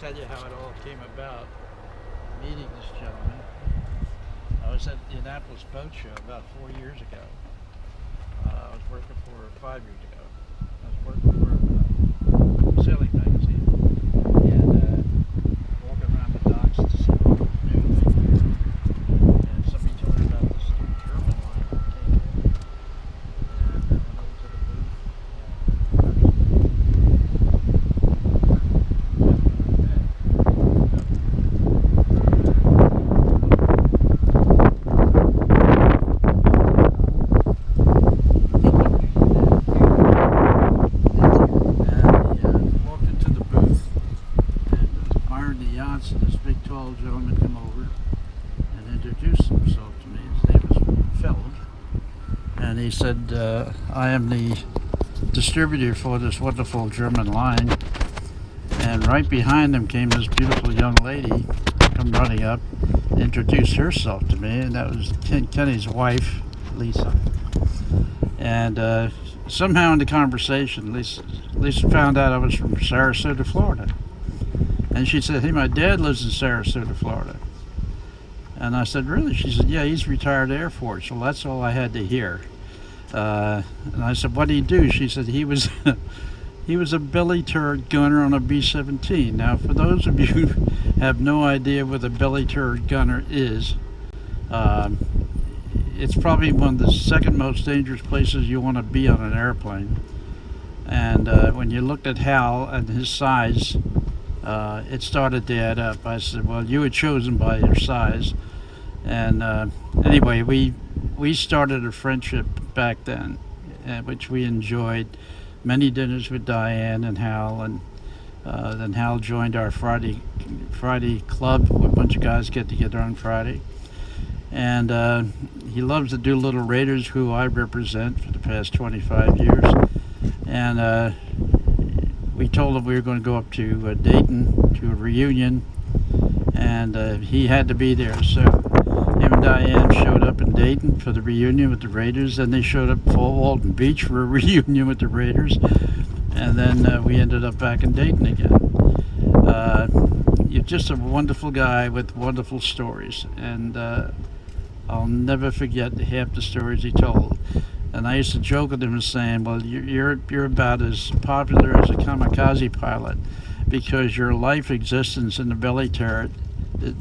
tell you how it all came about, meeting this gentleman. I was at the Annapolis Boat Show about 4 years ago. I was working for 5 years ago. I was working for a sailing magazine, and walking around the docks to see what was new thing here. And somebody told me about this new German line that came in, and I went over to the booth. Gentleman come over and introduced himself to me. His name was Phil, and he said, I am the distributor for this wonderful German line. And right behind him came this beautiful young lady come running up, introduced herself to me, and that was Kenny's wife, Lisa. And somehow in the conversation, Lisa found out I was from Sarasota, Florida. And she said, hey, my dad lives in Sarasota, Florida. And I said, really? She said, yeah, he's retired Air Force. Well, that's all I had to hear. And I said, what did he do? She said, he was he was a belly turret gunner on a B-17. Now, for those of you who have no idea what a belly turret gunner is, it's probably one of the second most dangerous places you want to be on an airplane. And when you looked at Hal and his size, it started to add up. I said, well, you were chosen by your size. And anyway, we started a friendship back then, which we enjoyed. Many dinners with Diane and Hal, and then Hal joined our Friday club, where a bunch of guys get together on Friday. And he loves the Doolittle Raiders, who I represent for the past 25 years. And we told him we were going to go up to Dayton to a reunion, and he had to be there. So him and Diane showed up in Dayton for the reunion with the Raiders, and they showed up at Fort Walton Beach for a reunion with the Raiders, and then we ended up back in Dayton again. You're just a wonderful guy with wonderful stories, and I'll never forget half the stories he told. And I used to joke with him and saying, well, you're about as popular as a kamikaze pilot, because your life existence in the belly turret,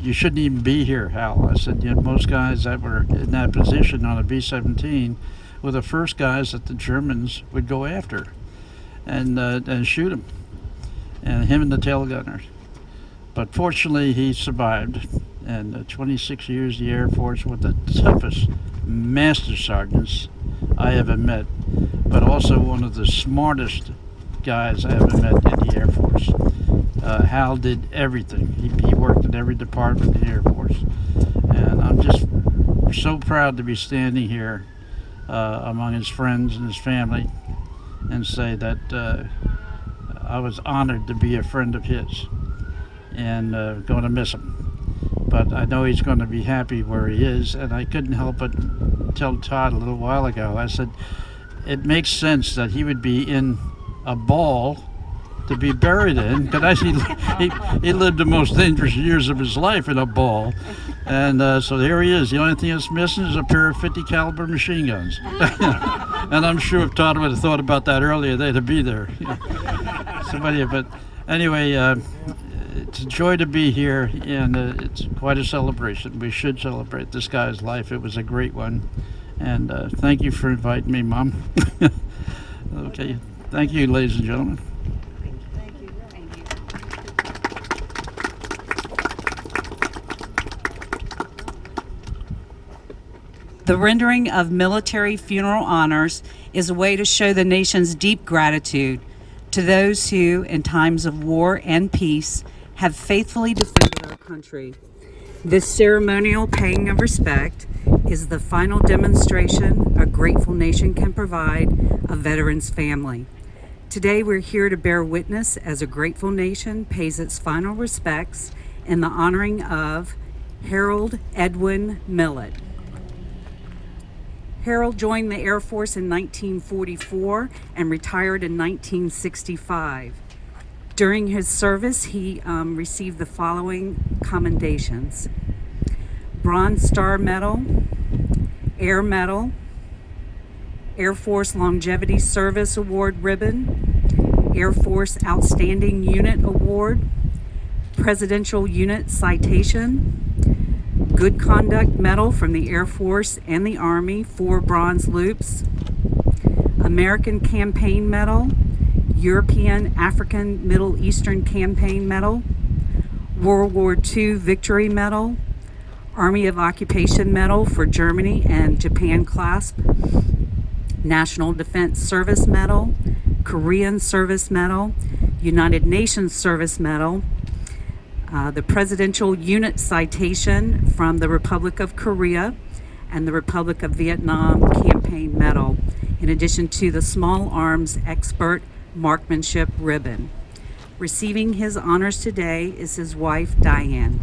you shouldn't even be here, Hal. I said, you know, most guys that were in that position on a B-17 were the first guys that the Germans would go after and shoot them, and him and the tail gunner. But fortunately, he survived, and 26 years in the Air Force with the toughest master sergeants I ever met, but also one of the smartest guys I ever met in the Air Force. Hal did everything. He worked in every department in the Air Force. And I'm just so proud to be standing here among his friends and his family and say that I was honored to be a friend of his, and going to miss him. But I know he's going to be happy where he is, and I couldn't help but tell Todd a little while ago, I said, it makes sense that he would be in a ball to be buried in, because he lived the most dangerous years of his life in a ball. And so there he is. The only thing that's missing is a pair of 50 caliber machine guns. And I'm sure if Todd would have thought about that earlier, they'd be there. But anyway, it's a joy to be here, and it's quite a celebration. We should celebrate this guy's life. It was a great one. And thank you for inviting me, Mom. Okay, thank you, ladies and gentlemen. Thank you. Thank you. The rendering of military funeral honors is a way to show the nation's deep gratitude to those who, in times of war and peace, have faithfully defended our country. This ceremonial paying of respect is the final demonstration a grateful nation can provide a veteran's family. Today we're here to bear witness as a grateful nation pays its final respects in the honoring of Harold Edwin Millett. Harold joined the Air Force in 1944 and retired in 1965. During his service, he received the following commendations: Bronze Star Medal, Air Medal, Air Force Longevity Service Award Ribbon, Air Force Outstanding Unit Award, Presidential Unit Citation, Good Conduct Medal from the Air Force and the Army, 4 bronze loops, American Campaign Medal, European, African, Middle Eastern Campaign Medal, World War II Victory Medal, Army of Occupation Medal for Germany and Japan clasp, National Defense Service Medal, Korean Service Medal, United Nations Service Medal, the Presidential Unit Citation from the Republic of Korea, and the Republic of Vietnam Campaign Medal, in addition to the Small Arms Expert Marksmanship Ribbon. Receiving his honors today is his wife, Diane.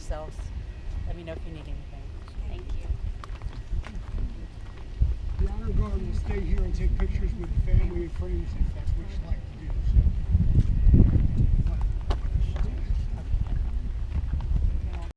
yourselves. Let me know if you need anything. Thank you. The honor guard will stay here and take pictures with the family and friends if that's what you'd like to do.